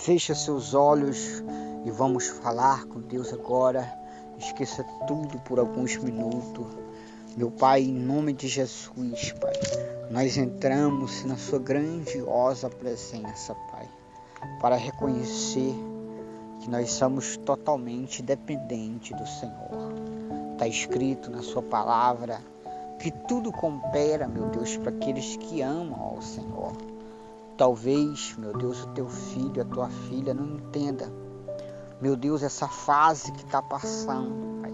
Fecha seus olhos e vamos falar com Deus agora. Esqueça tudo por alguns minutos. Meu Pai, em nome de Jesus, Pai, nós entramos na sua grandiosa presença, Pai, para reconhecer que nós somos totalmente dependentes do Senhor. Está escrito na sua palavra que tudo coopera, meu Deus, para aqueles que amam ao Senhor. Talvez, meu Deus, o teu filho, a tua filha não entenda, meu Deus, essa fase que está passando, Pai.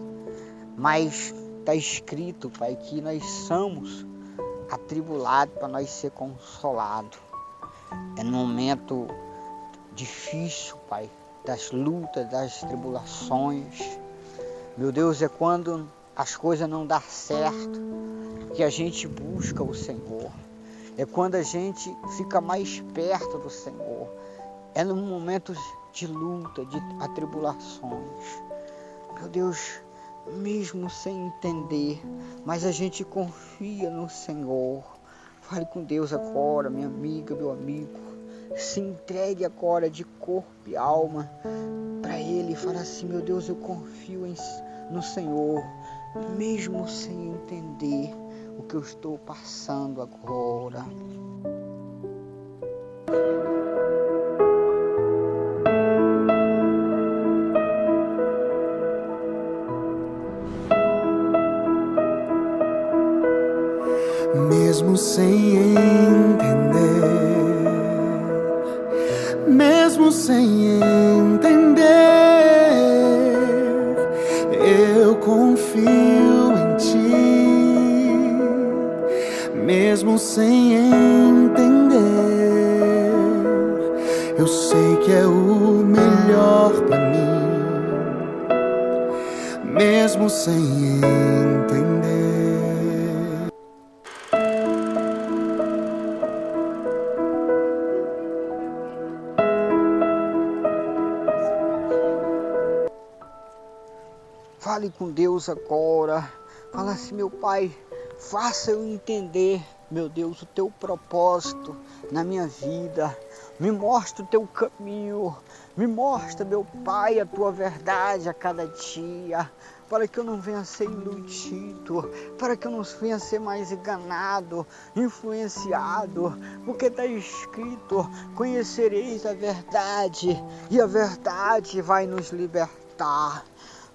Mas está escrito, Pai, que nós somos atribulados para nós ser consolados. É no momento difícil, Pai, das lutas, das tribulações. Meu Deus, é quando as coisas não dão certo que a gente busca o Senhor. É quando a gente fica mais perto do Senhor. É no momento de luta, de atribulações. Meu Deus, mesmo sem entender, mas a gente confia no Senhor. Fale com Deus agora, minha amiga, meu amigo. Se entregue agora de corpo e alma para Ele. Fala assim, meu Deus, eu confio no Senhor, mesmo sem entender o que eu estou passando agora. Mesmo sem entender, mesmo sem entender, eu confio em Ti. Mesmo sem entender, eu sei que é o melhor pra mim. Mesmo sem entender. Fale com Deus agora. Fala assim, meu Pai, faça eu entender, meu Deus, o teu propósito na minha vida. Me mostra o teu caminho. Me mostra, meu Pai, a tua verdade a cada dia. Para que eu não venha a ser iludido. Para que eu não venha a ser mais enganado, influenciado. Porque está escrito, conhecereis a verdade. E a verdade vai nos libertar.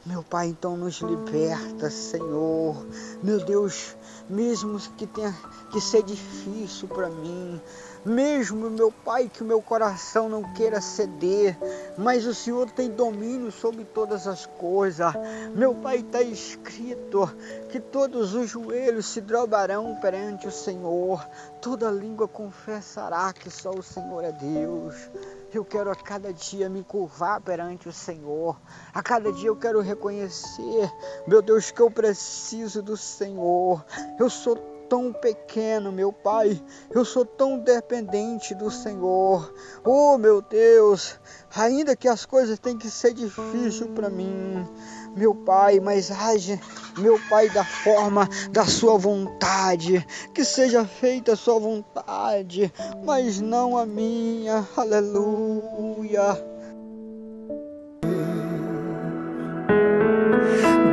Meu Pai, então nos liberta, Senhor. Meu Deus, mesmo que tenha que ser difícil para mim, mesmo, meu Pai, que o meu coração não queira ceder, mas o Senhor tem domínio sobre todas as coisas. Meu Pai, está escrito que todos os joelhos se dobrarão perante o Senhor, toda língua confessará que só o Senhor é Deus. Eu quero a cada dia me curvar perante o Senhor. A cada dia eu quero reconhecer, meu Deus, que eu preciso do Senhor. Eu sou tão pequeno, meu Pai. Eu sou tão dependente do Senhor. Oh, meu Deus, ainda que as coisas tenham que ser difíceis para mim, meu Pai, mas age, meu Pai, da forma da sua vontade, que seja feita a sua vontade, mas não a minha. Aleluia.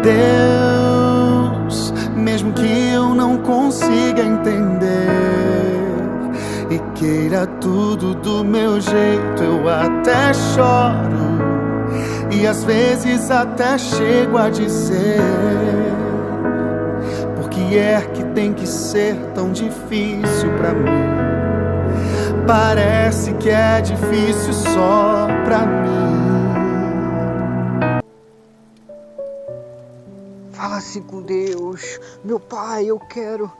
Deus, mesmo que eu não consiga entender e queira tudo do meu jeito, eu até choro e às vezes até chego a dizer: por que é que tem que ser tão difícil pra mim? Parece que é difícil só pra mim. Fala assim com Deus, meu Pai, eu quero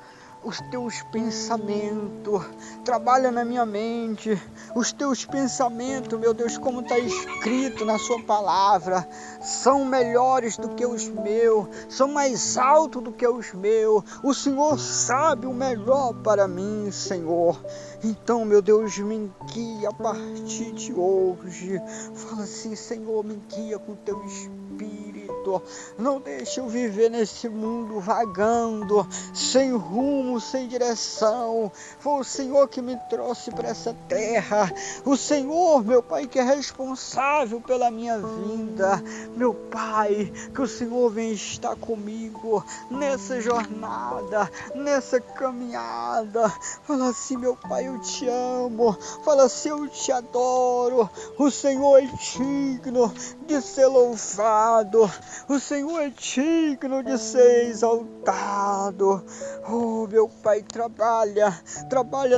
os teus pensamentos, trabalha na minha mente, os teus pensamentos, meu Deus, como está escrito na sua palavra, são melhores do que os meus, são mais altos do que os meus, o Senhor sabe o melhor para mim, Senhor. Então, meu Deus, me guia a partir de hoje. Fala assim, Senhor, me guia com teu Espírito. Santo. Não deixe eu viver nesse mundo vagando, sem rumo, sem direção. Foi o Senhor que me trouxe para essa terra. O Senhor, meu Pai, que é responsável pela minha vida. Meu Pai, que o Senhor venha estar comigo nessa jornada, nessa caminhada. Fala assim, meu Pai, eu te amo. Fala assim, eu te adoro. O Senhor é digno de ser louvado. O Senhor é digno de ser exaltado. Oh, meu Pai, trabalha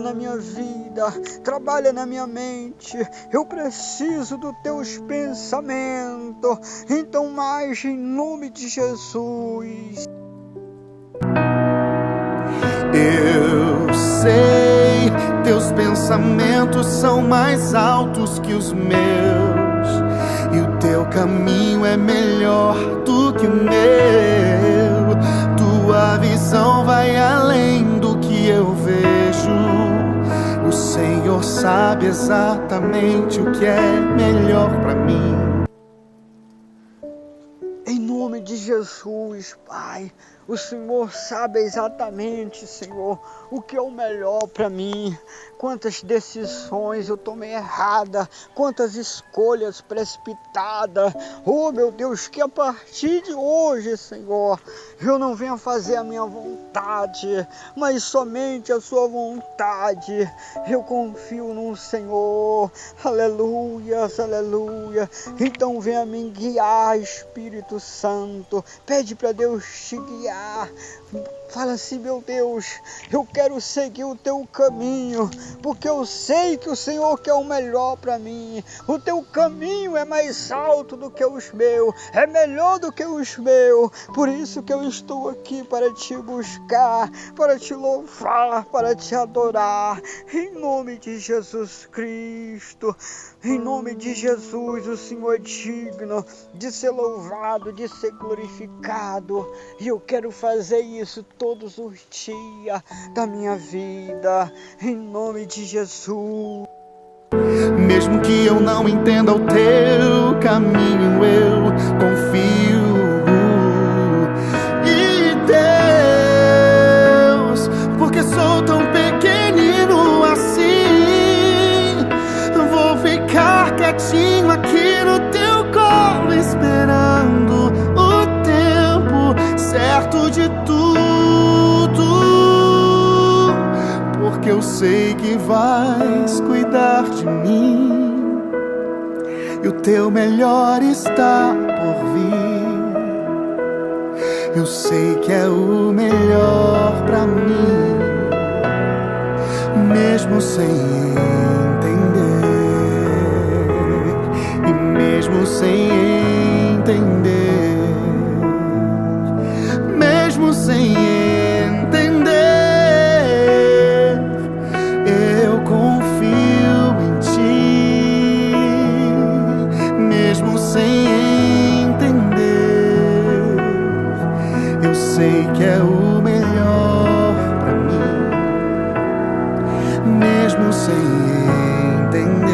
na minha vida, trabalha na minha mente. Eu preciso dos teus pensamentos. Então, mais em nome de Jesus. Eu sei, teus pensamentos são mais altos que os meus, e o teu caminho é melhor do que o meu. Tua visão vai além do que eu vejo. O Senhor sabe exatamente o que é melhor para mim. Em nome de Jesus, Pai, o Senhor sabe exatamente, Senhor, o que é o melhor para mim. Quantas decisões eu tomei errada, quantas escolhas precipitadas. Oh, meu Deus, que a partir de hoje, Senhor, eu não venha fazer a minha vontade, mas somente a sua vontade. Eu confio no Senhor. Aleluia, aleluia. Então venha me guiar, Espírito Santo. Pede para Deus te guiar. Fala assim, meu Deus, eu quero seguir o teu caminho, porque eu sei que o Senhor quer o melhor para mim. O teu caminho é mais alto do que os meus, é melhor do que os meus. Por isso que eu estou aqui para te buscar, para te louvar, para te adorar. Em nome de Jesus Cristo, em nome de Jesus, o Senhor é digno de ser louvado, de ser glorificado. E eu quero fazer isso todos os dias da minha vida, em nome de Jesus. Mesmo que eu não entenda o teu caminho, eu confio. E Deus, porque sou tão pequenino assim, vou ficar quietinho aqui no teu colo, esperando o tempo certo de tudo, porque eu sei que vais cuidar de mim, e o teu melhor está por vir. Eu sei que é o melhor pra mim, mesmo sem entender, e mesmo sem entender, mesmo sem entender, eu confio em ti. Mesmo sem entender, eu sei que é o melhor pra mim, mesmo sem entender.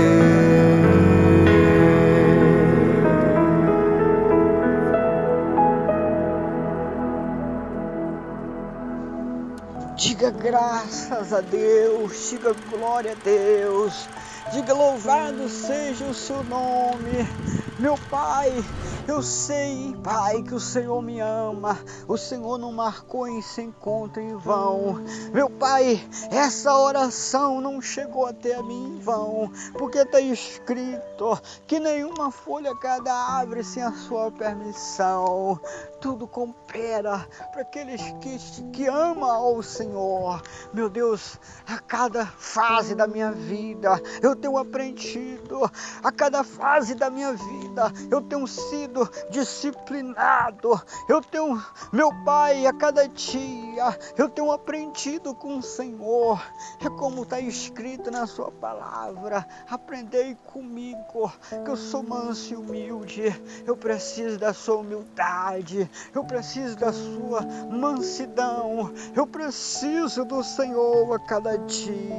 Diga graças a Deus, diga glória a Deus, diga louvado seja o seu nome. Meu Pai, eu sei, Pai, que o Senhor me ama. O Senhor não marcou esse encontro em vão. Meu Pai, essa oração não chegou até mim em vão, porque está escrito que nenhuma folha cada árvore sem a sua permissão. Tudo coopera para aqueles que amam ao Senhor. Meu Deus, a cada fase da minha vida eu tenho aprendido, a cada fase da minha vida eu tenho sido disciplinado. Eu tenho, meu Pai, a cada dia eu tenho aprendido com o Senhor. É como está escrito na sua palavra: aprendei comigo, que eu sou manso e humilde. Eu preciso da sua humildade, eu preciso da sua mansidão, eu preciso do Senhor a cada dia.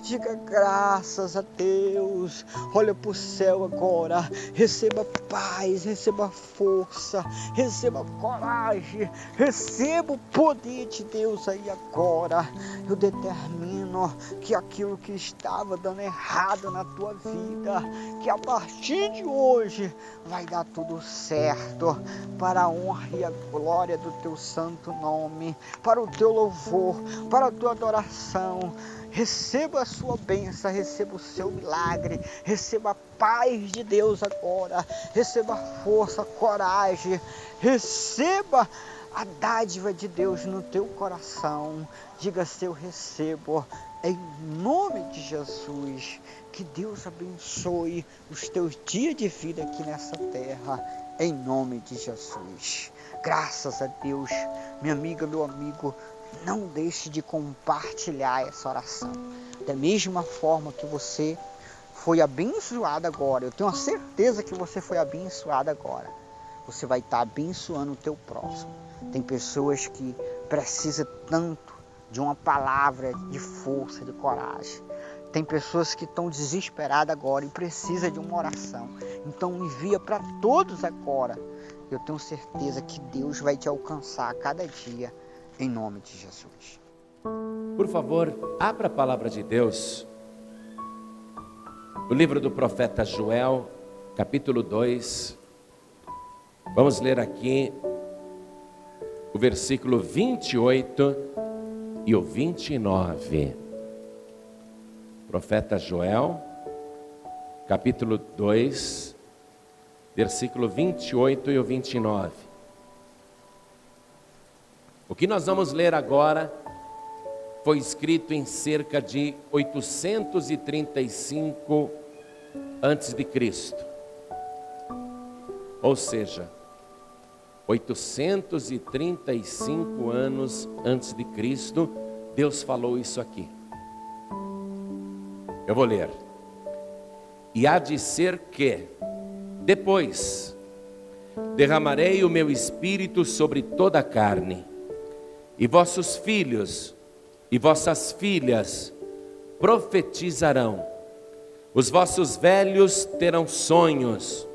Diga graças a Deus. Olha para o céu agora, receba paz, paz, receba força, receba coragem, receba o poder de Deus aí agora. Eu determino que aquilo que estava dando errado na tua vida, que a partir de hoje vai dar tudo certo, para a honra e a glória do teu santo nome, para o teu louvor, para a tua adoração. Receba a sua bênção, receba o seu milagre, receba a paz de Deus agora, receba força, coragem, receba a dádiva de Deus no teu coração. Diga-se: eu recebo, em nome de Jesus. Que Deus abençoe os teus dias de vida aqui nessa terra, em nome de Jesus. Graças a Deus, minha amiga, meu amigo, não deixe de compartilhar essa oração. Da mesma forma que você foi abençoado agora, eu tenho a certeza que você foi abençoado agora, você vai estar abençoando o teu próximo. Tem pessoas que precisam tanto de uma palavra de força, de coragem. Tem pessoas que estão desesperadas agora e precisam de uma oração. Então envia para todos agora. Eu tenho certeza que Deus vai te alcançar a cada dia, em nome de Jesus. Por favor, abra a palavra de Deus. O livro do profeta Joel, capítulo 2. Vamos ler aqui o versículo 28 e o 29. Profeta Joel, capítulo 2, versículo 28 e o 29. O que nós vamos ler agora foi escrito em cerca de 835 antes de Cristo. Ou seja, 835 anos antes de Cristo, Deus falou isso aqui. Eu vou ler. E há de ser que, depois, derramarei o meu espírito sobre toda a carne, e vossos filhos e vossas filhas profetizarão, os vossos velhos terão sonhos,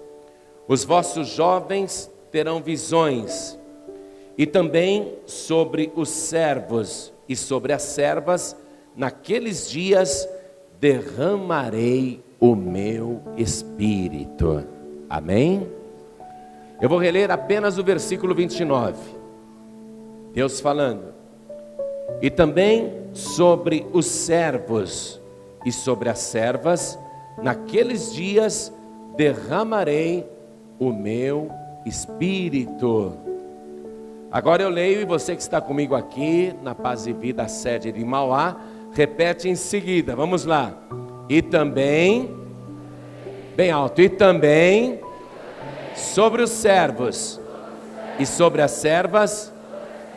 os vossos jovens terão visões, e também sobre os servos e sobre as servas, naqueles dias derramarei o meu espírito. Amém? Eu vou reler apenas o versículo 29. Deus falando: e também sobre os servos e sobre as servas, naqueles dias derramarei o meu espírito. Agora eu leio, e você que está comigo aqui na Paz e Vida, sede de Mauá, repete em seguida. Vamos lá. E também, bem alto, e também sobre os servos e sobre as servas,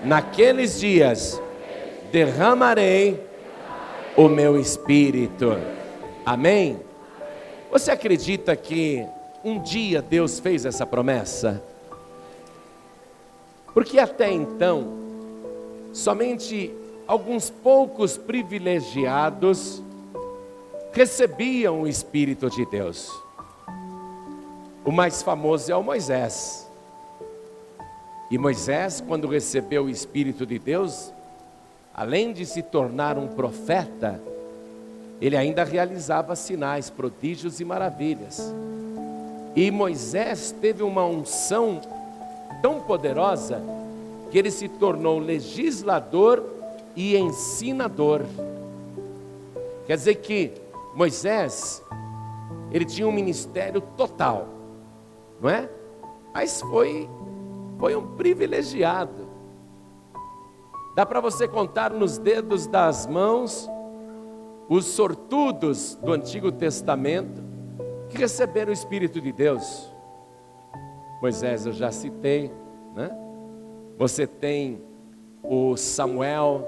naqueles dias derramarei o meu espírito. Amém? Você acredita que um dia Deus fez essa promessa? Porque até então, somente alguns poucos privilegiados recebiam o Espírito de Deus. O mais famoso é o Moisés. E Moisés, quando recebeu o Espírito de Deus, além de se tornar um profeta, ele ainda realizava sinais, prodígios e maravilhas. E Moisés teve uma unção tão poderosa que ele se tornou legislador e ensinador. Quer dizer que Moisés, ele tinha um ministério total, não é? Mas foi um privilegiado. Dá para você contar nos dedos das mãos os sortudos do Antigo Testamento que receberam o Espírito de Deus. Moisés eu já citei, né? Você tem o Samuel,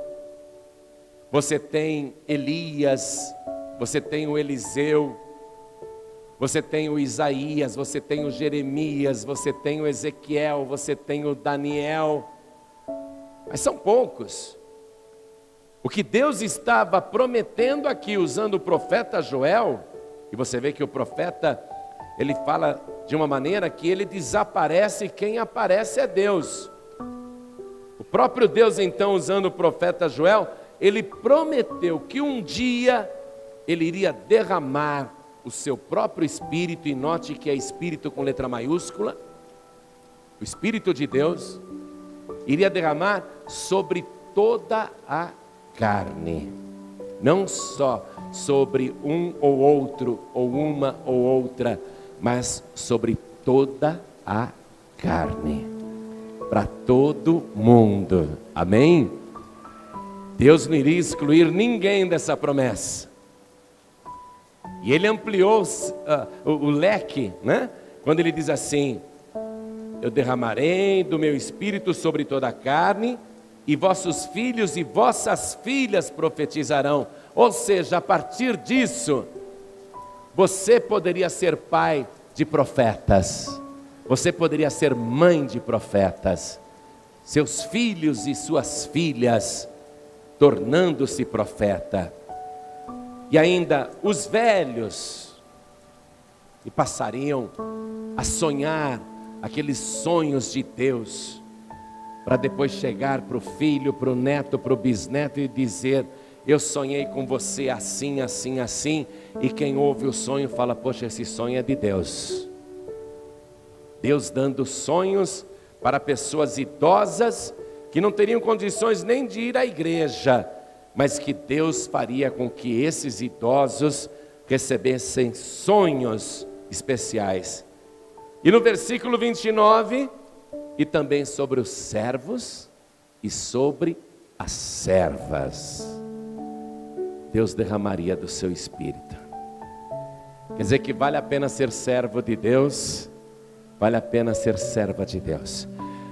você tem Elias, você tem o Eliseu, você tem o Isaías, você tem o Jeremias, você tem o Ezequiel, você tem o Daniel. Mas são poucos. O que Deus estava prometendo aqui, usando o profeta Joel, e você vê que o profeta, ele fala de uma maneira que ele desaparece e quem aparece é Deus. O próprio Deus, então, usando o profeta Joel, ele prometeu que um dia ele iria derramar o seu próprio Espírito, e note que é Espírito com letra maiúscula, o Espírito de Deus, iria derramar sobre toda a carne, não só sobre um ou outro, ou uma ou outra, mas sobre toda a carne, para todo mundo, amém? Deus não iria excluir ninguém dessa promessa, e ele ampliou o leque, né? Quando ele diz assim: eu derramarei do meu Espírito sobre toda a carne, e vossos filhos e vossas filhas profetizarão. Ou seja, a partir disso, você poderia ser pai de profetas, você poderia ser mãe de profetas, seus filhos e suas filhas tornando-se profeta, e ainda os velhos, e passariam a sonhar aqueles sonhos de Deus, para depois chegar para o filho, para o neto, para o bisneto e dizer: eu sonhei com você assim, assim, assim, e quem ouve o sonho fala: poxa, esse sonho é de Deus. Deus dando sonhos para pessoas idosas, que não teriam condições nem de ir à igreja, mas que Deus faria com que esses idosos recebessem sonhos especiais. E no versículo 29, e também sobre os servos e sobre as servas, Deus derramaria do seu Espírito. Quer dizer que vale a pena ser servo de Deus, vale a pena ser serva de Deus.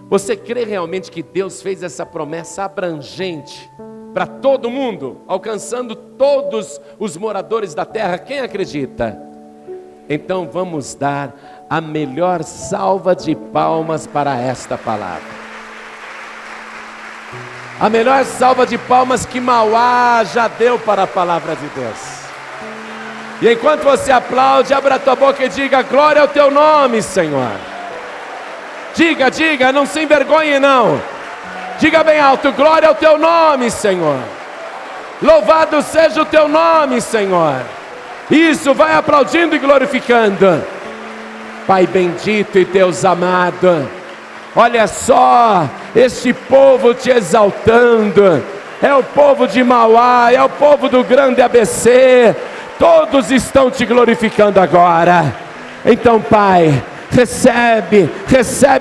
Você crê realmente que Deus fez essa promessa abrangente para todo mundo, alcançando todos os moradores da terra? Quem acredita? Então vamos dar a melhor salva de palmas para esta palavra. A melhor salva de palmas que Mauá já deu para a palavra de Deus. E enquanto você aplaude, abra a tua boca e diga: glória ao teu nome, Senhor. Diga, diga, não se envergonhe não. Diga bem alto: glória ao teu nome, Senhor. Louvado seja o teu nome, Senhor. Isso, vai aplaudindo e glorificando. Pai bendito e Deus amado, olha só, este povo te exaltando. É o povo de Mauá, é o povo do grande ABC. Todos estão te glorificando agora. Então, Pai, recebe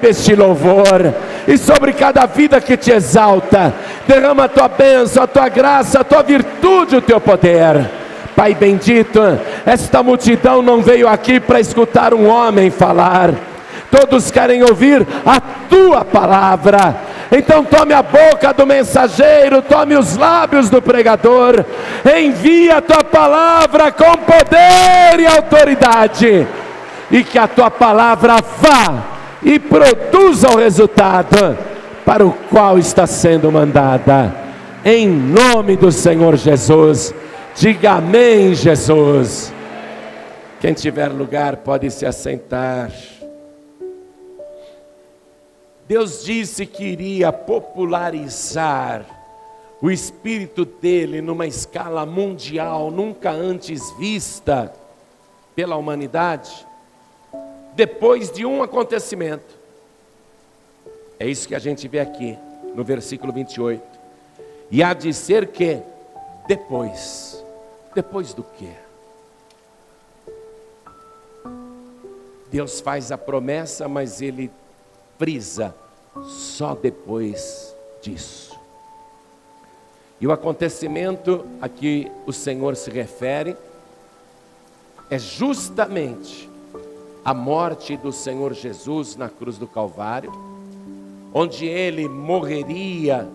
este louvor, e sobre cada vida que te exalta, derrama a tua bênção, a tua graça, a tua virtude, o teu poder. Pai bendito, esta multidão não veio aqui para escutar um homem falar, todos querem ouvir a tua palavra. Então tome a boca do mensageiro, tome os lábios do pregador, envia a tua palavra com poder e autoridade, e que a tua palavra vá e produza o resultado para o qual está sendo mandada, em nome do Senhor Jesus. Diga amém, Jesus. Quem tiver lugar pode se assentar. Deus disse que iria popularizar o Espírito dele numa escala mundial, nunca antes vista pela humanidade, depois de um acontecimento. É isso que a gente vê aqui no versículo 28. E há de ser que depois do quê? Deus faz a promessa, mas ele frisa: só depois disso. E o acontecimento a que o Senhor se refere é justamente a morte do Senhor Jesus na cruz do Calvário, onde ele morreria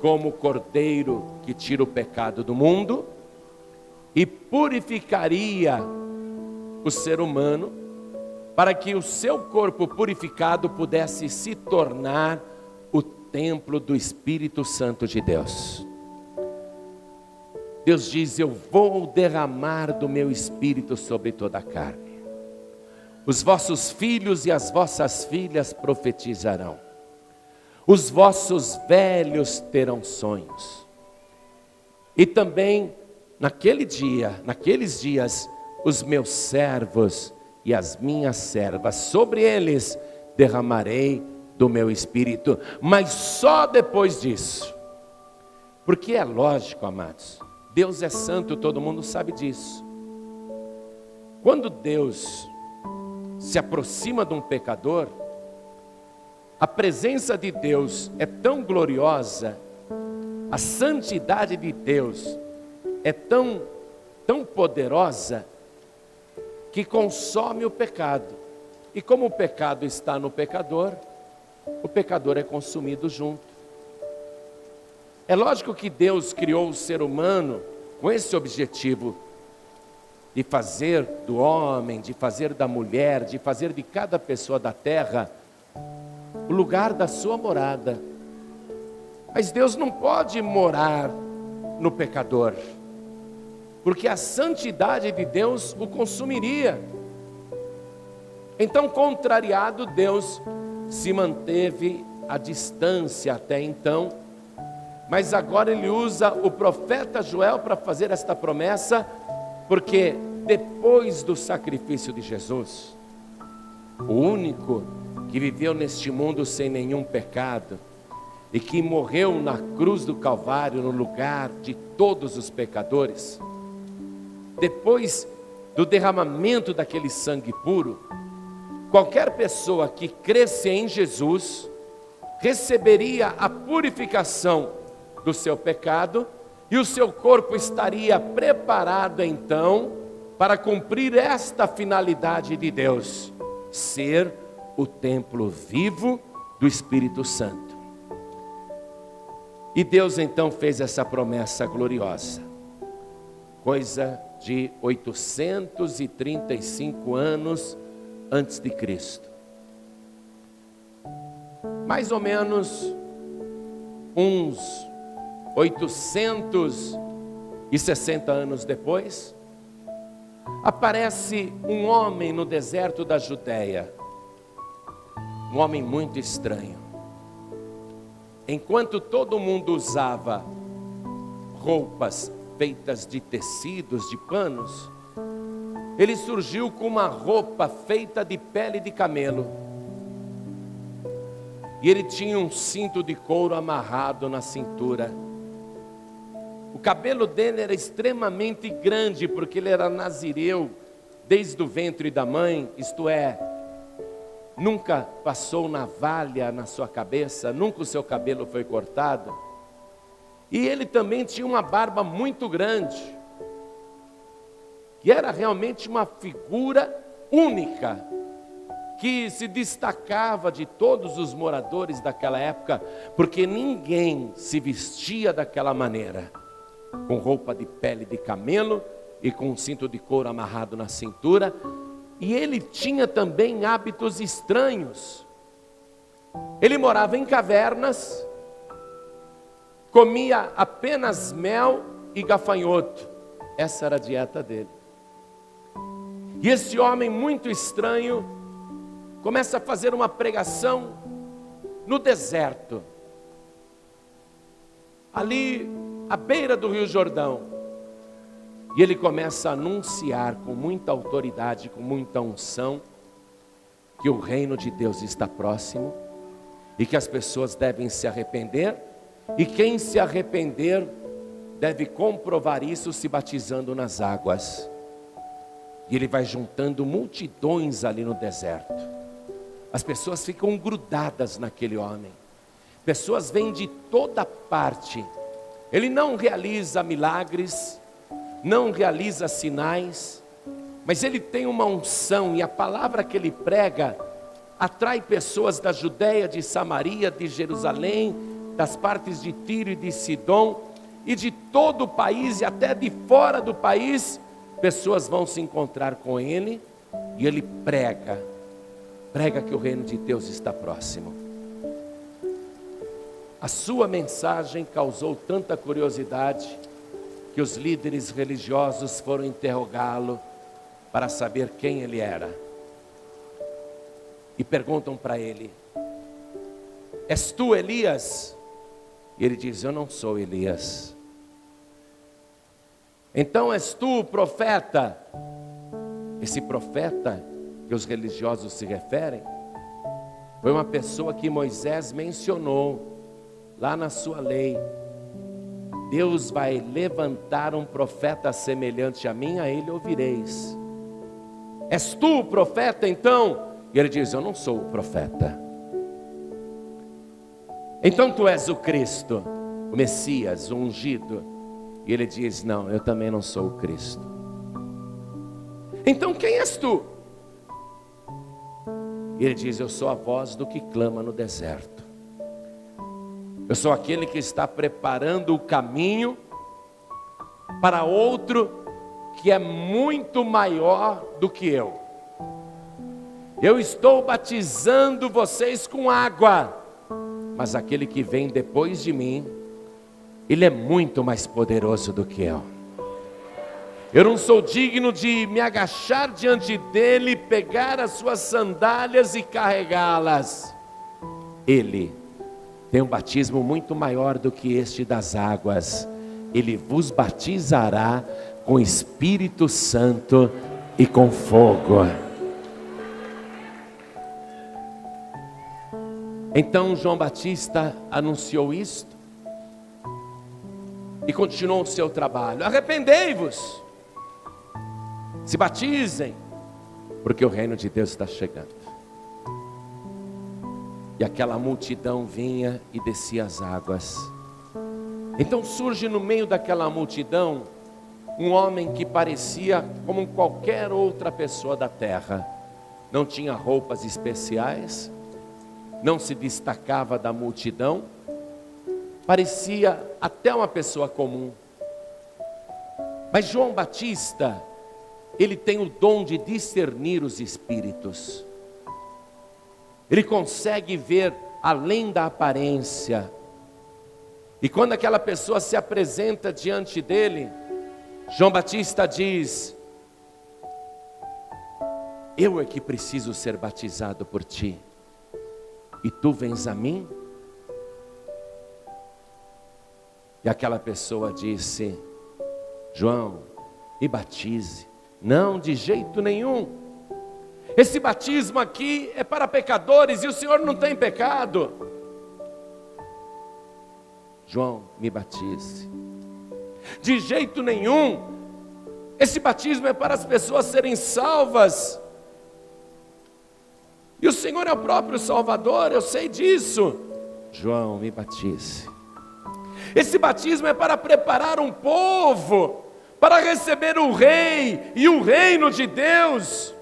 como cordeiro que tira o pecado do mundo e purificaria o ser humano, para que o seu corpo purificado pudesse se tornar o templo do Espírito Santo de Deus. Deus diz: eu vou derramar do meu Espírito sobre toda a carne. Os vossos filhos e as vossas filhas profetizarão. Os vossos velhos terão sonhos. E também, naqueles dias, os meus servos e as minhas servas, sobre eles derramarei do meu espírito. Mas só depois disso. Porque é lógico, amados, Deus é santo, todo mundo sabe disso. Quando Deus se aproxima de um pecador, a presença de Deus é tão gloriosa, a santidade de Deus é tão poderosa, que consome o pecado. E como o pecado está no pecador, o pecador é consumido junto. É lógico que Deus criou o ser humano com esse objetivo, de fazer do homem, de fazer da mulher, de fazer de cada pessoa da terra o lugar da sua morada. Mas Deus não pode morar no pecador, porque a santidade de Deus o consumiria. Então, contrariado, Deus se manteve à distância até então, mas agora ele usa o profeta Joel para fazer esta promessa, porque depois do sacrifício de Jesus, o único que viveu neste mundo sem nenhum pecado e que morreu na cruz do Calvário no lugar de todos os pecadores, depois do derramamento daquele sangue puro, qualquer pessoa que cresce em Jesus receberia a purificação do seu pecado e o seu corpo estaria preparado então para cumprir esta finalidade de Deus, ser o templo vivo do Espírito Santo. E Deus então fez essa promessa gloriosa, coisa de 835 anos antes de Cristo. Mais ou menos uns 860 anos depois, aparece um homem no deserto da Judéia, um homem muito estranho. Enquanto todo mundo usava roupas feitas de tecidos, de panos, ele surgiu com uma roupa feita de pele de camelo. E ele tinha um cinto de couro amarrado na cintura. O cabelo dele era extremamente grande, porque ele era nazireu desde o ventre da mãe, isto é, nunca passou navalha na sua cabeça, nunca o seu cabelo foi cortado. E ele também tinha uma barba muito grande, e era realmente uma figura única, que se destacava de todos os moradores daquela época, porque ninguém se vestia daquela maneira, com roupa de pele de camelo e com um cinto de couro amarrado na cintura. E ele tinha também hábitos estranhos. Ele morava em cavernas, comia apenas mel e gafanhoto. Essa era a dieta dele. E esse homem muito estranho começa a fazer uma pregação no deserto, ali à beira do Rio Jordão. E ele começa a anunciar com muita autoridade, com muita unção, que o reino de Deus está próximo e que as pessoas devem se arrepender, e quem se arrepender deve comprovar isso se batizando nas águas. E ele vai juntando multidões ali no deserto. As pessoas ficam grudadas naquele homem. Pessoas vêm de toda parte. Ele não realiza milagres, não realiza sinais, mas ele tem uma unção, e a palavra que ele prega atrai pessoas da Judéia, de Samaria, de Jerusalém, das partes de Tiro e de Sidom, e de todo o país e até de fora do país. Pessoas vão se encontrar com ele, e ele prega que o reino de Deus está próximo. A sua mensagem causou tanta curiosidade que os líderes religiosos foram interrogá-lo para saber quem ele era. e perguntam para ele: és tu Elias? E ele diz: eu não sou Elias. Então és tu o profeta? Esse profeta que os religiosos se referem foi uma pessoa que Moisés mencionou lá na sua lei. Deus vai levantar um profeta semelhante a mim, a ele ouvireis. És tu o profeta então? E ele diz: eu não sou o profeta. Então tu és o Cristo, o Messias, o ungido. E ele diz: não, eu também não sou o Cristo. Então quem és tu? E ele diz: eu sou a voz do que clama no deserto. Eu sou aquele que está preparando o caminho para outro que é muito maior do que eu. Eu estou batizando vocês com água, mas aquele que vem depois de mim, ele é muito mais poderoso do que eu. Eu não sou digno de me agachar diante dele, pegar as suas sandálias e carregá-las. Ele tem um batismo muito maior do que este das águas. Ele vos batizará com Espírito Santo e com fogo. Então João Batista anunciou isto e continuou o seu trabalho: arrependei-vos, se batizem, porque o reino de Deus está chegando. E aquela multidão vinha e descia as águas. Então surge no meio daquela multidão um homem que parecia como qualquer outra pessoa da terra. Não tinha roupas especiais, não se destacava da multidão, parecia até uma pessoa comum. Mas João Batista, ele tem o dom de discernir os espíritos. Ele consegue ver além da aparência. E quando aquela pessoa se apresenta diante dele, João Batista diz: eu é que preciso ser batizado por ti, e tu vens a mim? E aquela pessoa disse: João, me batize. Não, de jeito nenhum. Esse batismo aqui é para pecadores e o Senhor não tem pecado. João, me batize. De jeito nenhum. Esse batismo é para as pessoas serem salvas. E o Senhor é o próprio Salvador, eu sei disso. João, me batize. Esse batismo é para preparar um povo para receber o Rei e o reino de Deus.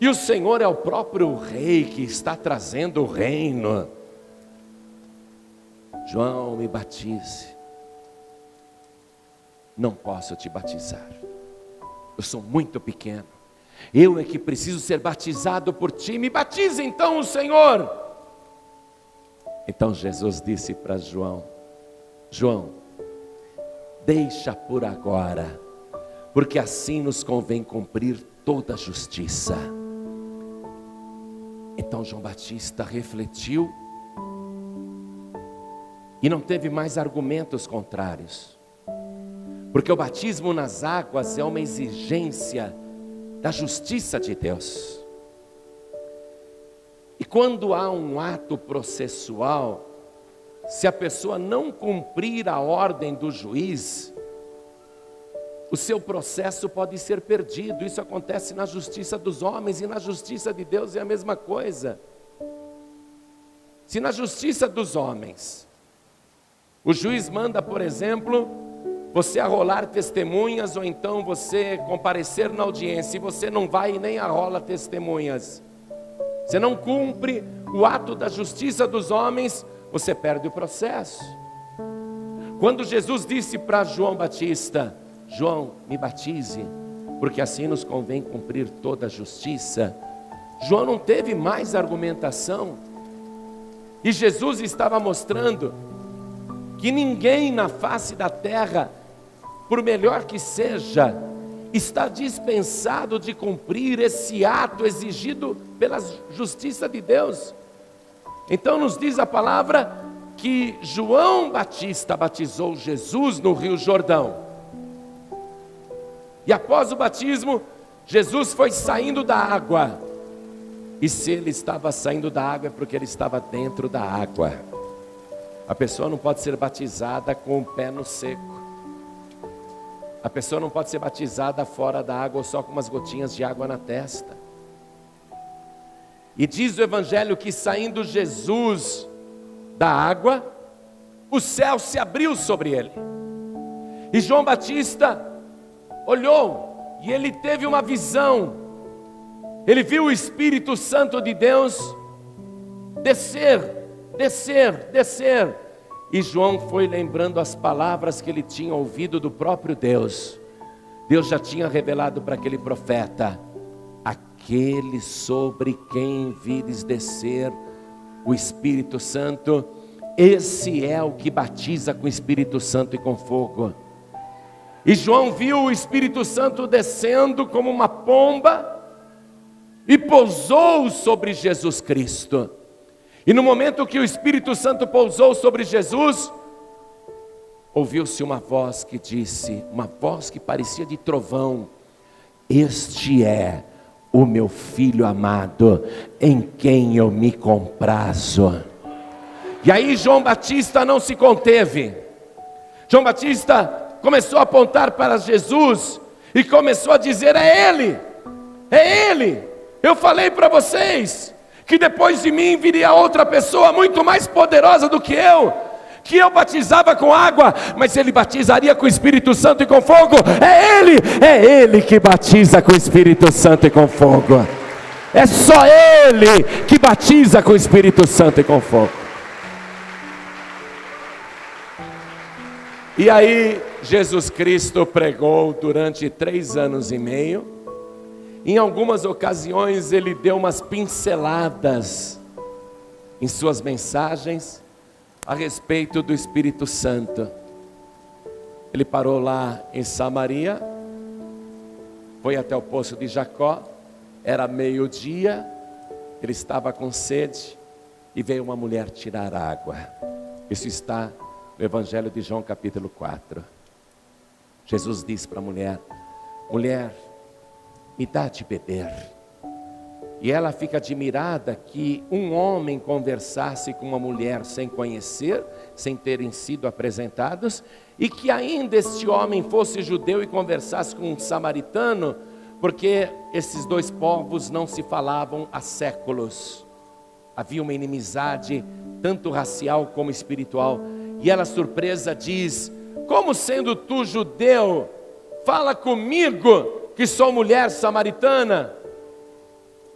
E o Senhor é o próprio Rei que está trazendo o reino. João, me batize. Não posso te batizar. Eu sou muito pequeno. Eu é que preciso ser batizado por ti. Me batize então o Senhor. Então Jesus disse para João: João, deixa por agora, porque assim nos convém cumprir toda a justiça. Então João Batista refletiu e não teve mais argumentos contrários, porque o batismo nas águas é uma exigência da justiça de Deus. E quando há um ato processual, se a pessoa não cumprir a ordem do juiz, o seu processo pode ser perdido. Isso acontece na justiça dos homens, e na justiça de Deus é a mesma coisa. Se na justiça dos homens o juiz manda, por exemplo, você arrolar testemunhas, ou então você comparecer na audiência, e você não vai e nem arrola testemunhas, você não cumpre o ato da justiça dos homens, você perde o processo. Quando Jesus disse para João Batista: João, me batize, porque assim nos convém cumprir toda a justiça, João não teve mais argumentação. E Jesus estava mostrando que ninguém na face da terra, por melhor que seja, está dispensado de cumprir esse ato exigido pela justiça de Deus. Então nos diz a palavra que João Batista batizou Jesus no Rio Jordão. E após o batismo, Jesus foi saindo da água. E se ele estava saindo da água é porque ele estava dentro da água. A pessoa não pode ser batizada com o pé no seco. A pessoa não pode ser batizada fora da água ou só com umas gotinhas de água na testa. E diz o Evangelho que saindo Jesus da água, o céu se abriu sobre ele. E João Batista olhou e ele teve uma visão. Ele viu o Espírito Santo de Deus descer. E João foi lembrando as palavras que ele tinha ouvido do próprio Deus. Deus já tinha revelado para aquele profeta: aquele sobre quem vires descer o Espírito Santo, esse é o que batiza com o Espírito Santo e com fogo. E João viu o Espírito Santo descendo como uma pomba e pousou sobre Jesus Cristo. E no momento que o Espírito Santo pousou sobre Jesus, ouviu-se uma voz que disse, uma voz que parecia de trovão: este é o meu Filho amado, em quem eu me comprazo. E aí João Batista não se conteve. João Batista começou a apontar para Jesus e começou a dizer: é Ele, é Ele. Eu falei para vocês que depois de mim viria outra pessoa muito mais poderosa do que eu batizava com água, mas Ele batizaria com o Espírito Santo e com fogo. É Ele que batiza com o Espírito Santo e com fogo. É só Ele que batiza com o Espírito Santo e com fogo. E aí Jesus Cristo pregou durante 3 anos e meio. Em algumas ocasiões ele deu umas pinceladas em suas mensagens a respeito do Espírito Santo. Ele parou lá em Samaria, foi até o poço de Jacó, era meio-dia, ele estava com sede e veio uma mulher tirar água. Isso está no Evangelho de João capítulo 4. Jesus disse para a mulher: mulher, me dá de beber. E ela fica admirada que um homem conversasse com uma mulher sem conhecer, sem terem sido apresentados, e que ainda este homem fosse judeu e conversasse com um samaritano, porque esses dois povos não se falavam há séculos. Havia uma inimizade, tanto racial como espiritual. E ela, surpresa, diz: como sendo tu judeu, fala comigo, que sou mulher samaritana?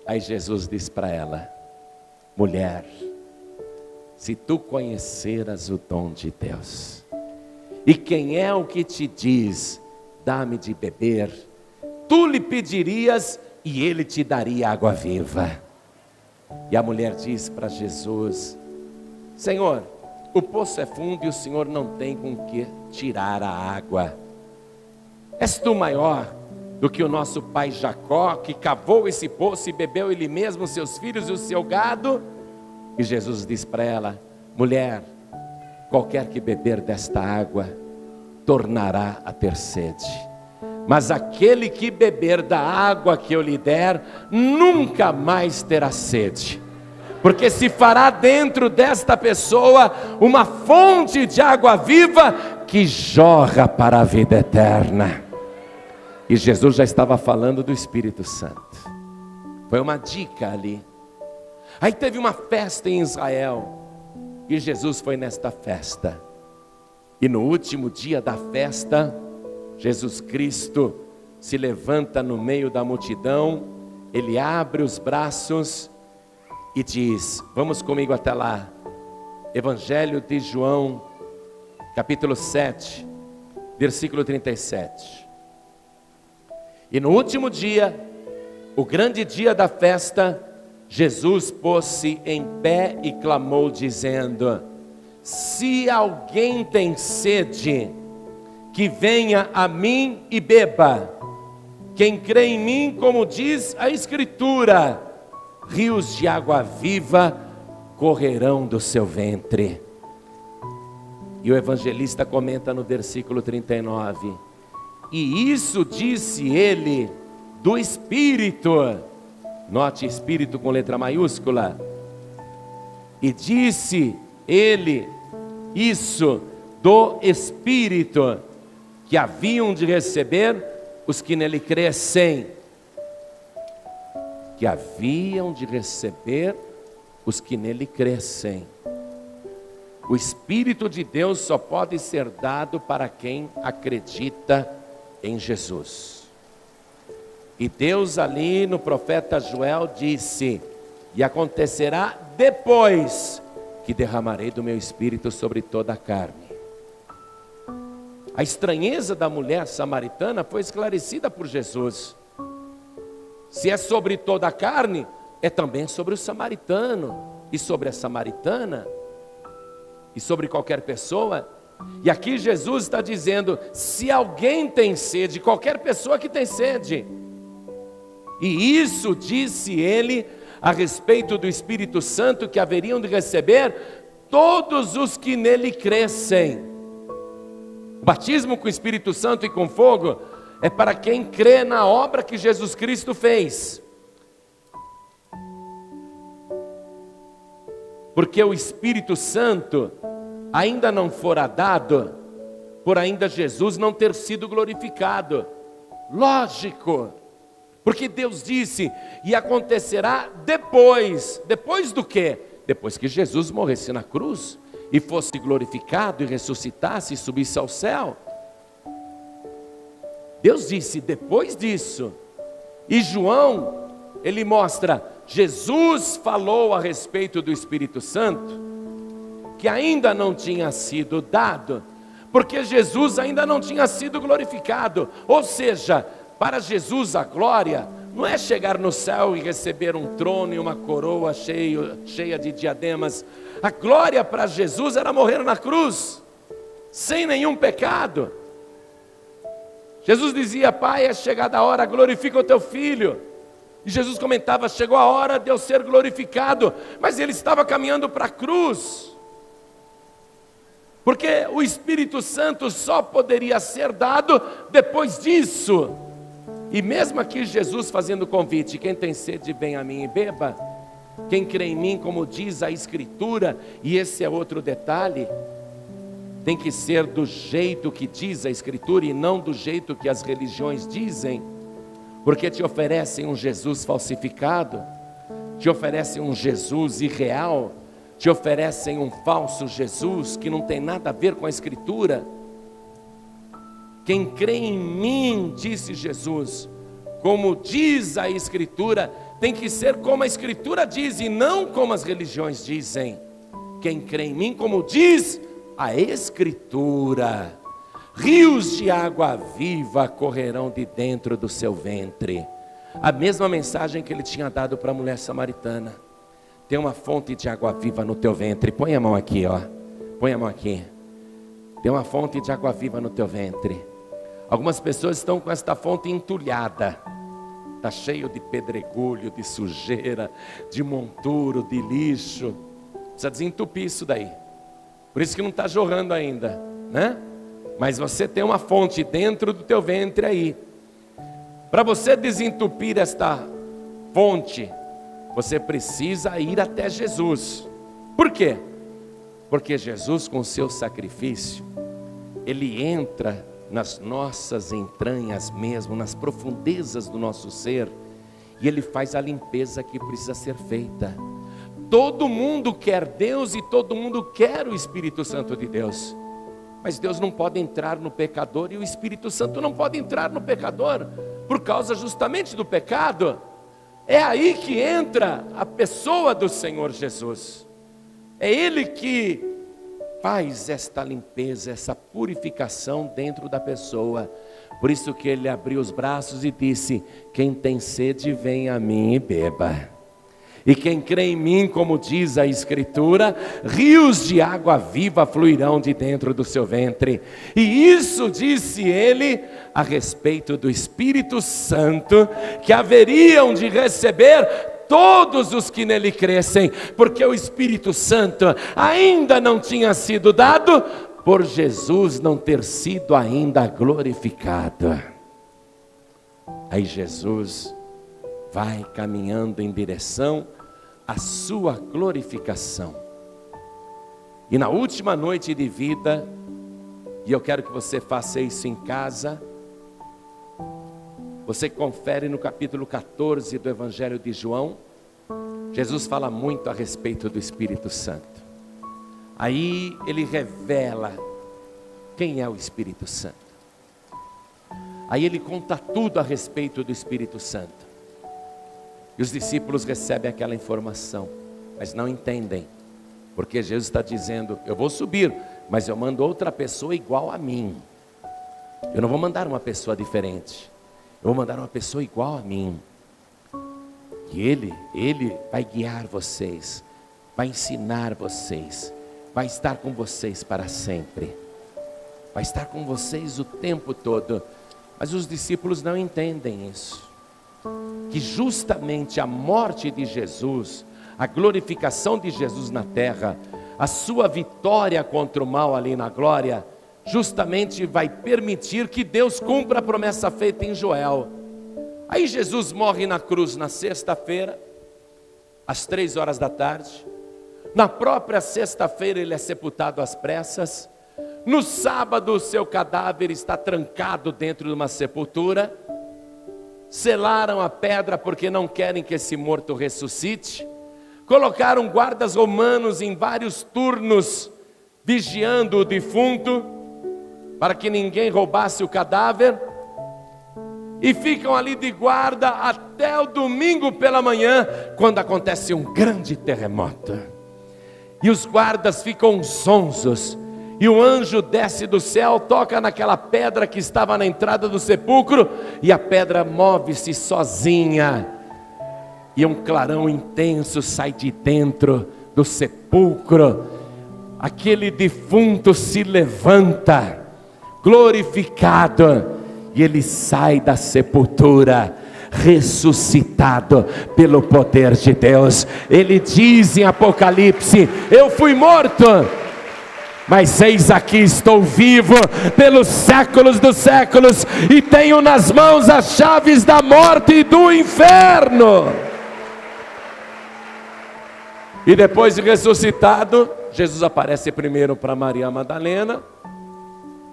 Aí Jesus disse para ela: mulher, se tu conheceras o dom de Deus, e quem é o que te diz, dá-me de beber, tu lhe pedirias e ele te daria água viva. E a mulher disse para Jesus: Senhor, o poço é fundo e o Senhor não tem com que tirar a água. És tu maior do que o nosso pai Jacó, que cavou esse poço e bebeu ele mesmo, seus filhos e o seu gado? E Jesus disse para ela: mulher, qualquer que beber desta água tornará a ter sede, mas aquele que beber da água que eu lhe der nunca mais terá sede, porque se fará dentro desta pessoa uma fonte de água viva que jorra para a vida eterna. E Jesus já estava falando do Espírito Santo. Foi uma dica ali. Aí teve uma festa em Israel, e Jesus foi nesta festa. E no último dia da festa, Jesus Cristo se levanta no meio da multidão, ele abre os braços e diz: vamos comigo até lá. Evangelho de João, capítulo 7, versículo 37. E no último dia, o grande dia da festa, Jesus pôs-se em pé e clamou dizendo: se alguém tem sede, que venha a mim e beba. Quem crê em mim, como diz a Escritura, rios de água viva correrão do seu ventre. E o evangelista comenta no versículo 39, e isso disse ele do Espírito, note Espírito com letra maiúscula, e disse ele isso do Espírito, que haviam de receber os que nele crescem, que haviam de receber os que nele crescem. O Espírito de Deus só pode ser dado para quem acredita em Jesus. E Deus ali no profeta Joel disse, e acontecerá depois que derramarei do meu Espírito sobre toda a carne. A estranheza da mulher samaritana foi esclarecida por Jesus. Se é sobre toda a carne, é também sobre o samaritano, e sobre a samaritana, e sobre qualquer pessoa. E aqui Jesus está dizendo, se alguém tem sede, qualquer pessoa que tem sede, e isso disse ele a respeito do Espírito Santo que haveriam de receber todos os que nele crescem. O batismo com o Espírito Santo e com fogo é para quem crê na obra que Jesus Cristo fez. Porque o Espírito Santo ainda não fora dado, por ainda Jesus não ter sido glorificado. Lógico, porque Deus disse, e acontecerá depois. Depois do quê? Depois que Jesus morresse na cruz, e fosse glorificado, e ressuscitasse, e subisse ao céu. Deus disse, depois disso. E João, ele mostra, Jesus falou a respeito do Espírito Santo, que ainda não tinha sido dado, porque Jesus ainda não tinha sido glorificado. Ou seja, para Jesus a glória não é chegar no céu e receber um trono e uma coroa cheia de diademas. A glória para Jesus era morrer na cruz, sem nenhum pecado. Jesus dizia, Pai, é chegada a hora, glorifica o teu filho. E Jesus comentava, chegou a hora de eu ser glorificado. Mas ele estava caminhando para a cruz, porque o Espírito Santo só poderia ser dado depois disso. E mesmo aqui Jesus fazendo o convite, quem tem sede vem a mim e beba. Quem crê em mim, como diz a Escritura, e esse é outro detalhe, tem que ser do jeito que diz a Escritura e não do jeito que as religiões dizem, porque te oferecem um Jesus falsificado, te oferecem um Jesus irreal, te oferecem um falso Jesus que não tem nada a ver com a Escritura. Quem crê em mim, disse Jesus, como diz a Escritura, tem que ser como a Escritura diz e não como as religiões dizem. Quem crê em mim, como diz a Escritura, rios de água viva correrão de dentro do seu ventre. A mesma mensagem que ele tinha dado para a mulher samaritana. Tem uma fonte de água viva no teu ventre. Põe a mão aqui, ó. Põe a mão aqui. Tem uma fonte de água viva no teu ventre. Algumas pessoas estão com esta fonte entulhada. Está cheio de pedregulho, de sujeira, de monturo, de lixo. Precisa desentupir isso daí. Por isso que não está jorrando ainda, né? Mas você tem uma fonte dentro do teu ventre aí. Para você desentupir esta fonte, você precisa ir até Jesus. Por quê? Porque Jesus, com o seu sacrifício, ele entra nas nossas entranhas mesmo, nas profundezas do nosso ser, e ele faz a limpeza que precisa ser feita. Todo mundo quer Deus e todo mundo quer o Espírito Santo de Deus, mas Deus não pode entrar no pecador e o Espírito Santo não pode entrar no pecador, por causa justamente do pecado. É aí que entra a pessoa do Senhor Jesus. É Ele que faz esta limpeza, essa purificação dentro da pessoa. Por isso que Ele abriu os braços e disse, quem tem sede vem a mim e beba. E quem crê em mim, como diz a Escritura, rios de água viva fluirão de dentro do seu ventre. E isso disse ele a respeito do Espírito Santo, que haveriam de receber todos os que nele crescem, porque o Espírito Santo ainda não tinha sido dado, por Jesus não ter sido ainda glorificado. Aí Jesus vai caminhando em direção à sua glorificação. E na última noite de vida, e eu quero que você faça isso em casa, você confere no capítulo 14 do Evangelho de João, Jesus fala muito a respeito do Espírito Santo. Aí ele revela quem é o Espírito Santo. Aí ele conta tudo a respeito do Espírito Santo. E os discípulos recebem aquela informação, mas não entendem, porque Jesus está dizendo: eu vou subir, mas eu mando outra pessoa igual a mim. Eu não vou mandar uma pessoa diferente, eu vou mandar uma pessoa igual a mim. E ele vai guiar vocês, vai ensinar vocês, vai estar com vocês para sempre, vai estar com vocês o tempo todo. Mas os discípulos não entendem isso, que justamente a morte de Jesus, a glorificação de Jesus na terra, a sua vitória contra o mal ali na glória, justamente vai permitir que Deus cumpra a promessa feita em Joel. Aí Jesus morre na cruz na sexta-feira, às 3 da tarde. Na própria sexta-feira ele é sepultado às pressas. No sábado o seu cadáver está trancado dentro de uma sepultura. Selaram a pedra porque não querem que esse morto ressuscite. Colocaram guardas romanos em vários turnos, vigiando o defunto, para que ninguém roubasse o cadáver. E ficam ali de guarda até o domingo pela manhã, quando acontece um grande terremoto. E os guardas ficam zonzos. E o anjo desce do céu, toca naquela pedra que estava na entrada do sepulcro, e a pedra move-se sozinha. E um clarão intenso sai de dentro do sepulcro. Aquele defunto se levanta, glorificado, e ele sai da sepultura, ressuscitado pelo poder de Deus. Ele diz em Apocalipse: eu fui morto, mas eis aqui estou vivo pelos séculos dos séculos, e tenho nas mãos as chaves da morte e do inferno. E depois de ressuscitado, Jesus aparece primeiro para Maria Madalena,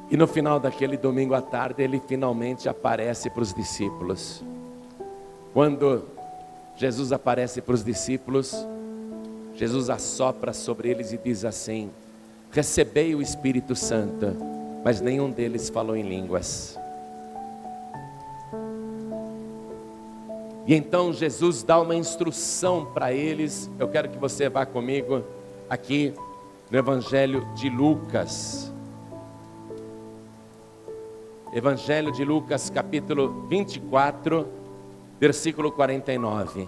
e no final daquele domingo à tarde, ele finalmente aparece para os discípulos. Quando Jesus aparece para os discípulos, Jesus assopra sobre eles e diz assim: recebei o Espírito Santo, mas nenhum deles falou em línguas. E então Jesus dá uma instrução para eles. Eu quero que você vá comigo aqui no Evangelho de Lucas. Evangelho de Lucas, capítulo 24, versículo 49.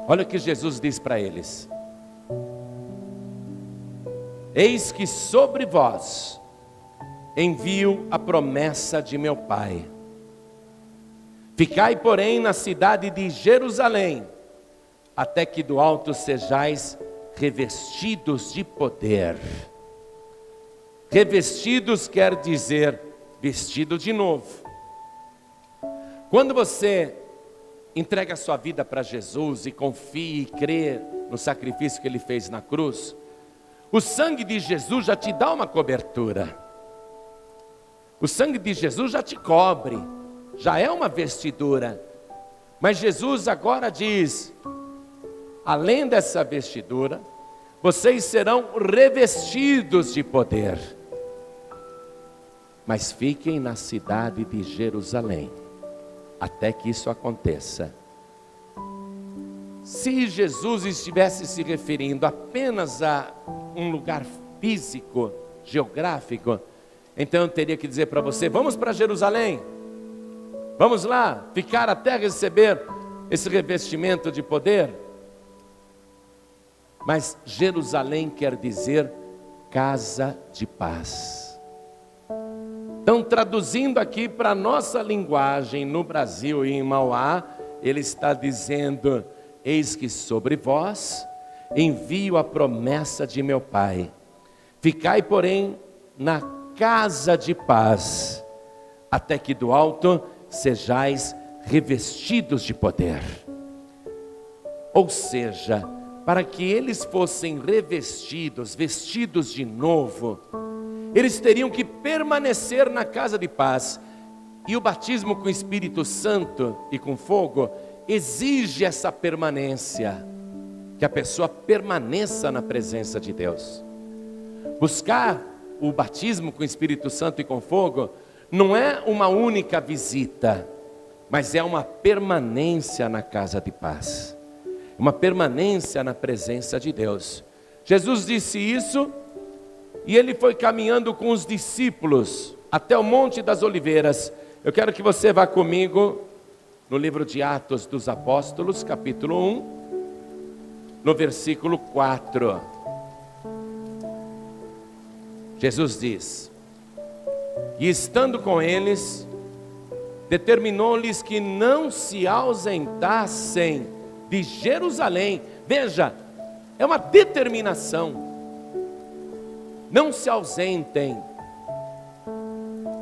Olha o que Jesus diz para eles: eis que sobre vós envio a promessa de meu Pai. Ficai, porém, na cidade de Jerusalém, até que do alto sejais revestidos de poder. Revestidos quer dizer vestido de novo. Quando você entrega a sua vida para Jesus e confia e crê no sacrifício que Ele fez na cruz, o sangue de Jesus já te dá uma cobertura. O sangue de Jesus já te cobre, já é uma vestidura. Mas Jesus agora diz: além dessa vestidura, vocês serão revestidos de poder. Mas fiquem na cidade de Jerusalém, até que isso aconteça. Se Jesus estivesse se referindo apenas a um lugar físico, geográfico, então eu teria que dizer para você: vamos para Jerusalém, vamos lá, ficar até receber esse revestimento de poder? Mas Jerusalém quer dizer casa de paz. Então, traduzindo aqui para a nossa linguagem no Brasil e em Mauá, ele está dizendo: eis que sobre vós envio a promessa de meu Pai. Ficai, porém, na casa de paz, até que do alto sejais revestidos de poder. Ou seja, para que eles fossem revestidos, vestidos de novo, eles teriam que permanecer na casa de paz. E o batismo com o Espírito Santo e com fogo exige essa permanência, que a pessoa permaneça na presença de Deus. Buscar o batismo com o Espírito Santo e com fogo não é uma única visita, mas é uma permanência na casa de paz, uma permanência na presença de Deus. Jesus disse isso e ele foi caminhando com os discípulos até o Monte das Oliveiras. Eu quero que você vá comigo no livro de Atos dos Apóstolos, capítulo 1, no versículo 4. Jesus diz: e estando com eles, determinou-lhes que não se ausentassem de Jerusalém. Veja, é uma determinação. Não se ausentem.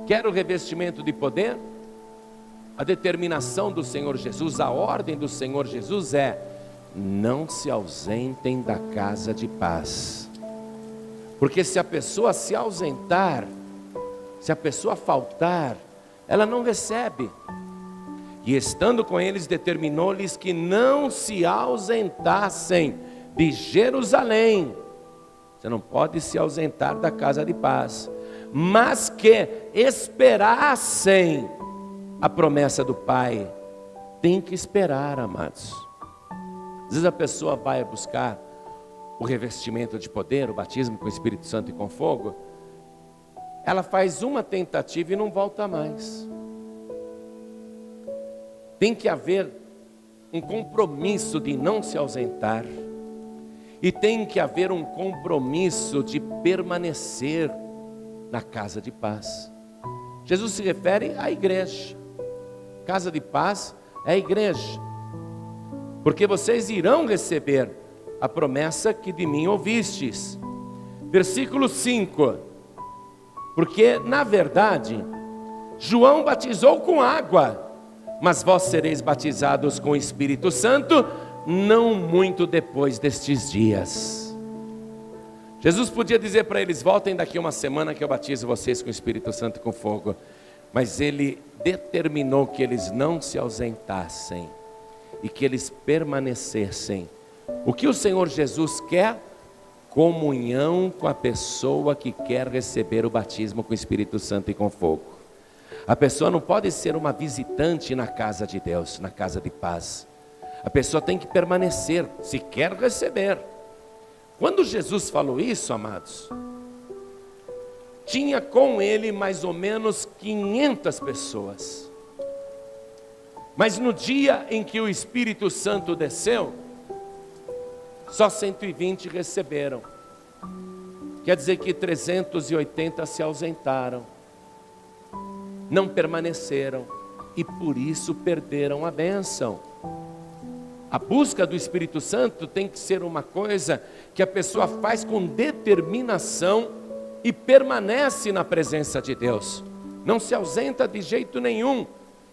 Quer o revestimento de poder? A determinação do Senhor Jesus, a ordem do Senhor Jesus é: não se ausentem da casa de paz. Porque se a pessoa se ausentar, se a pessoa faltar, ela não recebe. E estando com eles, determinou-lhes que não se ausentassem de Jerusalém. Você não pode se ausentar da casa de paz, mas que esperassem a promessa do Pai. Tem que esperar, amados. Às vezes a pessoa vai buscar o revestimento de poder, o batismo com o Espírito Santo e com fogo, ela faz uma tentativa e não volta mais. Tem que haver um compromisso de não se ausentar, e tem que haver um compromisso de permanecer na casa de paz. Jesus se refere à igreja. Casa de paz é a igreja. Porque vocês irão receber a promessa que de mim ouvistes. Versículo 5. Porque, na verdade, João batizou com água, mas vós sereis batizados com o Espírito Santo, não muito depois destes dias. Jesus podia dizer para eles: voltem daqui uma semana que eu batizo vocês com o Espírito Santo e com fogo. Mas ele determinou que eles não se ausentassem e que eles permanecessem. O que o Senhor Jesus quer? Comunhão com a pessoa que quer receber o batismo com o Espírito Santo e com fogo. A pessoa não pode ser uma visitante na casa de Deus, na casa de paz. A pessoa tem que permanecer, se quer receber. Quando Jesus falou isso, amados, tinha com ele mais ou menos 500 pessoas. Mas no dia em que o Espírito Santo desceu, só 120 receberam. Quer dizer que 380 se ausentaram, não permaneceram, e por isso perderam a bênção. A busca do Espírito Santo tem que ser uma coisa que a pessoa faz com determinação e permanece na presença de Deus, não se ausenta de jeito nenhum.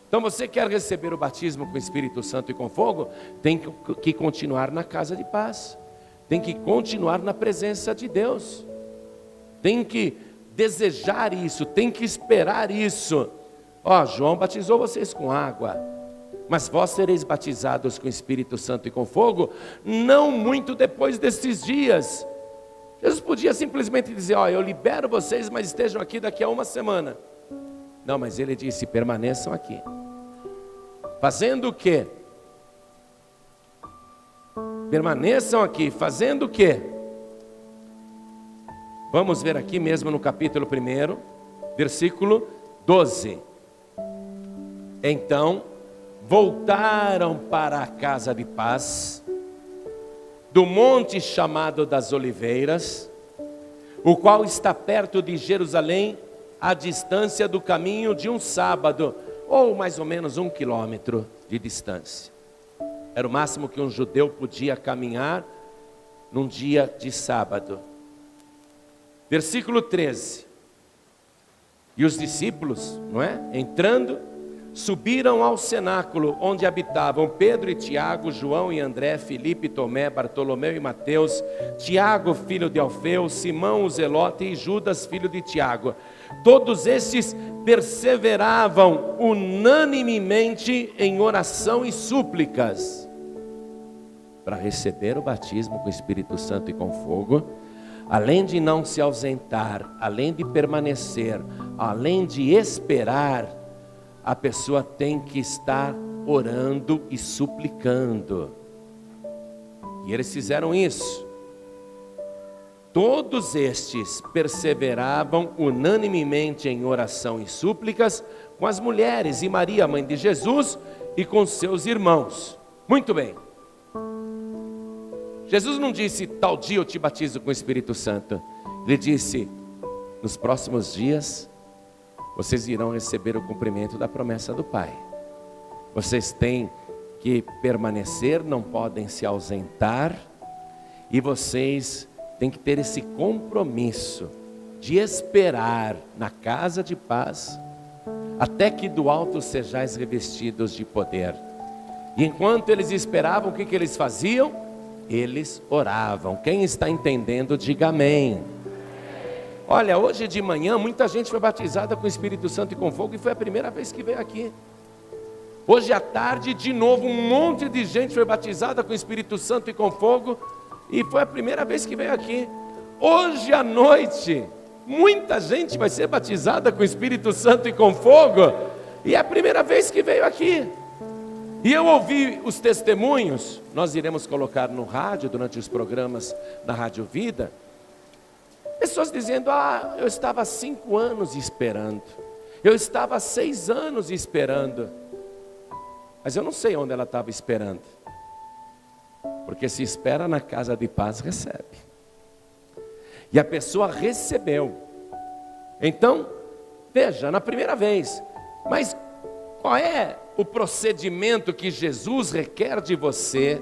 Então você quer receber o batismo com o Espírito Santo e com fogo, tem que continuar na casa de paz, tem que continuar na presença de Deus, tem que desejar isso, tem que esperar isso. João batizou vocês com água, mas vós sereis batizados com o Espírito Santo e com fogo, não muito depois destes dias. Jesus podia simplesmente dizer: eu libero vocês, mas estejam aqui daqui a uma semana. Não, mas ele disse: permaneçam aqui. Fazendo o quê? Permaneçam aqui, fazendo o quê? Vamos ver aqui mesmo no capítulo 1, versículo 12. Então voltaram para a casa de paz, do monte chamado das Oliveiras, o qual está perto de Jerusalém, à distância do caminho de um sábado, ou mais ou menos 1 quilômetro de distância. Era o máximo que um judeu podia caminhar num dia de sábado. Versículo 13. E os discípulos, entrando, subiram ao cenáculo onde habitavam Pedro e Tiago, João e André, Filipe, Tomé, Bartolomeu e Mateus, Tiago, filho de Alfeu, Simão o Zelote e Judas, filho de Tiago. Todos estes perseveravam unanimemente em oração e súplicas para receber o batismo com o Espírito Santo e com fogo, além de não se ausentar, além de permanecer, além de esperar, a pessoa tem que estar orando e suplicando. E eles fizeram isso. Todos estes perseveravam unanimemente em oração e súplicas com as mulheres e Maria, mãe de Jesus, e com seus irmãos. Muito bem. Jesus não disse, tal dia eu te batizo com o Espírito Santo. Ele disse, nos próximos dias, vocês irão receber o cumprimento da promessa do Pai. Vocês têm que permanecer, não podem se ausentar, e vocês têm que ter esse compromisso de esperar na casa de paz, até que do alto sejais revestidos de poder. E enquanto eles esperavam, o que eles faziam? Eles oravam. Quem está entendendo, diga amém. Olha, hoje de manhã muita gente foi batizada com o Espírito Santo e com fogo, e foi a primeira vez que veio aqui. Hoje à tarde, de novo, um monte de gente foi batizada com o Espírito Santo e com fogo, e foi a primeira vez que veio aqui. Hoje à noite, muita gente vai ser batizada com o Espírito Santo e com fogo, e é a primeira vez que veio aqui. E eu ouvi os testemunhos, nós iremos colocar no rádio, durante os programas da Rádio Vida, pessoas dizendo, eu estava há 5 anos esperando, eu estava há 6 anos esperando, mas eu não sei onde ela estava esperando, porque se espera na casa de paz, recebe, e a pessoa recebeu. Então, veja, na primeira vez, mas qual é o procedimento que Jesus requer de você,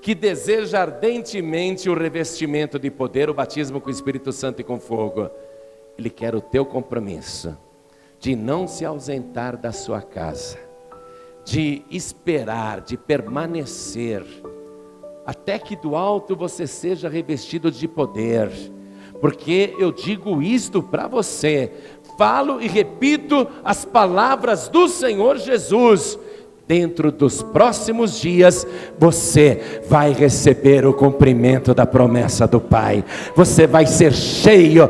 que deseja ardentemente o revestimento de poder, o batismo com o Espírito Santo e com fogo? Ele quer o teu compromisso de não se ausentar da sua casa, de esperar, de permanecer, até que do alto você seja revestido de poder. Porque eu digo isto para você, falo e repito as palavras do Senhor Jesus: dentro dos próximos dias, você vai receber o cumprimento da promessa do Pai. Você vai ser cheia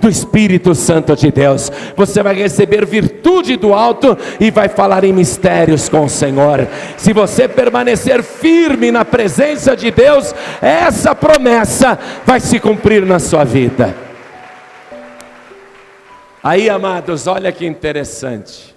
do Espírito Santo de Deus. Você vai receber virtude do alto e vai falar em mistérios com o Senhor. Se você permanecer firme na presença de Deus, essa promessa vai se cumprir na sua vida. Aí, amados, olha que interessante.